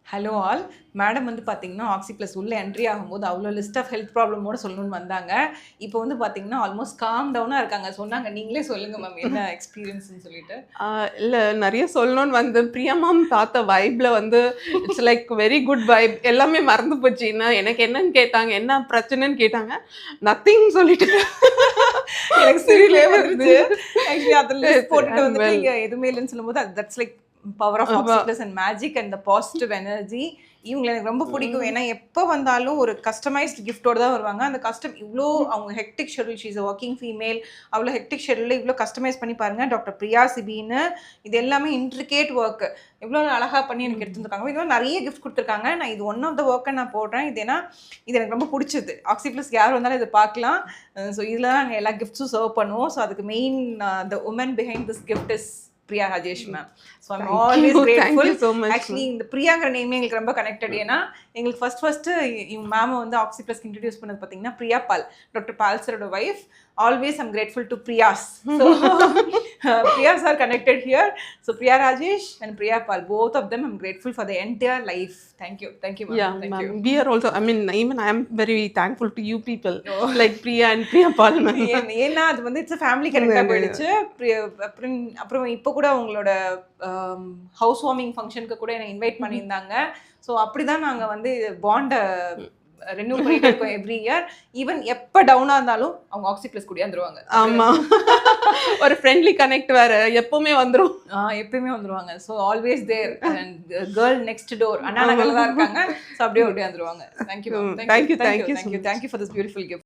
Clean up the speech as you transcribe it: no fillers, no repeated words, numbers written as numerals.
Hello all. Madam வந்து பார்த்தீங்கன்னா, oxy plus உள்ள என்ட்ரி ஆகும்போது அவ்வளோ லிஸ்ட் ஆஃப் ஹெல்த் ப்ராப்ளமோட சொல்லணும்னு வந்தாங்க. இப்போ வந்து பார்த்தீங்கன்னா, ஆல்மோஸ்ட் காம் டவுனா இருக்காங்க. சொன்னாங்க. நீங்களே சொல்லுங்க மேம் என்ன எக்ஸ்பீரியன்ஸ்ன்னு சொல்லிட்டு. ஆ இல்ல நெறைய சொல்லணும்னு வந்து பிரியா மேம் பார்த்த வைப்ல வந்து it's like very good vibe. எல்லாமே மறந்து போச்சு. எனக்கு என்னன்னு கேட்டாங்க, என்ன பிரச்சனைன்னு கேட்டாங்க. நத்திங் சொல்லிட்டு எனக்கு சிரிப்பே சிரிப்பே வந்துருச்சு. ஆக்சுவலி அந்த லிஸ்ட் ஐ போட்டுட்டு அம் வந்துட்டு வெல். இங்க எதுவுமே இல்லன்னு சொல்லும்போது, தட்ஸ் லைக் பவர் ஆஃப் ஆமா. Oxy plus and magic and the positive energy. இவங்கள எனக்கு ரொம்ப பிடிக்கும். ம். ஏன்னா, எப்ப வந்தாலும் ஒரு கஸ்டமைஸ்டு கிஃப்ட்டோட தான் வருவாங்க. அந்த கஸ்டம் இவ்ளோ அவங்க hectic schedule she is a working female. அவ்ளோ ஹெக்டிக் ஷெட்யூல்ல இவ்ளோ கஸ்டமைஸ் பண்ணி பாருங்க. டாக்டர் பிரியா சிபின்னு இது எல்லாமே இன்ட்ரிகேட் வொர்க். எவ்ளோ அழகா பண்ணி எனக்கு எடுத்து வந்திருக்காங்க. இது மாதிரி நெறைய கிஃப்ட் குடுத்துருக்காங்க. நான் இது ஒன் ஆஃப் த வொர்க்க நான் போடுறேன். இது ஏன்னா, இது எனக்கு ரொம்ப புடிச்சது. ஆக்ஸி ப்ளஸ்க்கு யார் வந்தாலும் இத பார்க்கலாம். ஸோ இதுல தான் நாங்க எல்லா கிஃப்ட்ஸும் சர்வ் பண்ணுவோம். ஸோ அதுக்கு main the woman behind this gift is Priya Rajesh ma'am. So I'm always thank grateful. You so much actually ma'am. இந்த பிரியாங்கிற நேமே எங்களுக்கு ரொம்ப கனெக்டட். ஏன்னா எங்களுக்கு ஃபர்ஸ்ட் இவங்க மேம் வந்து ஆக்ஸி ப்ளஸ்க்கு இன்ட்ரடியூஸ் பண்ணது பார்த்தீங்கன்னா பிரியா பால், டாக்டர் பால் சரோட wife. Always I'm grateful to Priyas. So Priyas are connected here. So Priya Rajesh and Priya Paul, both of them I'm grateful for the entire life. Thank you thank you ma'am. Yeah, thank you. ma'am. We are also, I mean, even I am very thankful to you people, like Priya and Priya Pal, ma'am. ஏன்னா அது வந்து it's family கனெக்டா போயிடுச்சு. அப்புறம் அப்புறம் இப்போ கூட அவங்களோட house warming ஃபங்க்ஷனுக்கு கூட என்னை இன்வைட் பண்ணியிருந்தாங்க. ஸோ அப்படிதான் நாங்க வந்து பாண்ட ரெனியூ பண்ணிட்டு இருக்கோம் எவ்ரி இயர். ஈவன் எப்ப டவுனா இருந்தாலும் அவங்க ஆக்ஸி ப்ளஸ் கூடியாந்துருவாங்க. ஆமா. ஒரு ஃப்ரெண்ட்லி கனெக்ட் வேற எப்பவுமே வந்துரும். எப்பயுமே வந்துருவாங்க. So always there and girl next door அண்ணா நகர்ல தான் இருக்காங்க. ஸோ அப்படியே ஓடியாந்துருவாங்க. Thank you ma'am. Thank you, thank you thank you so thank you much. Thank you for this beautiful gift.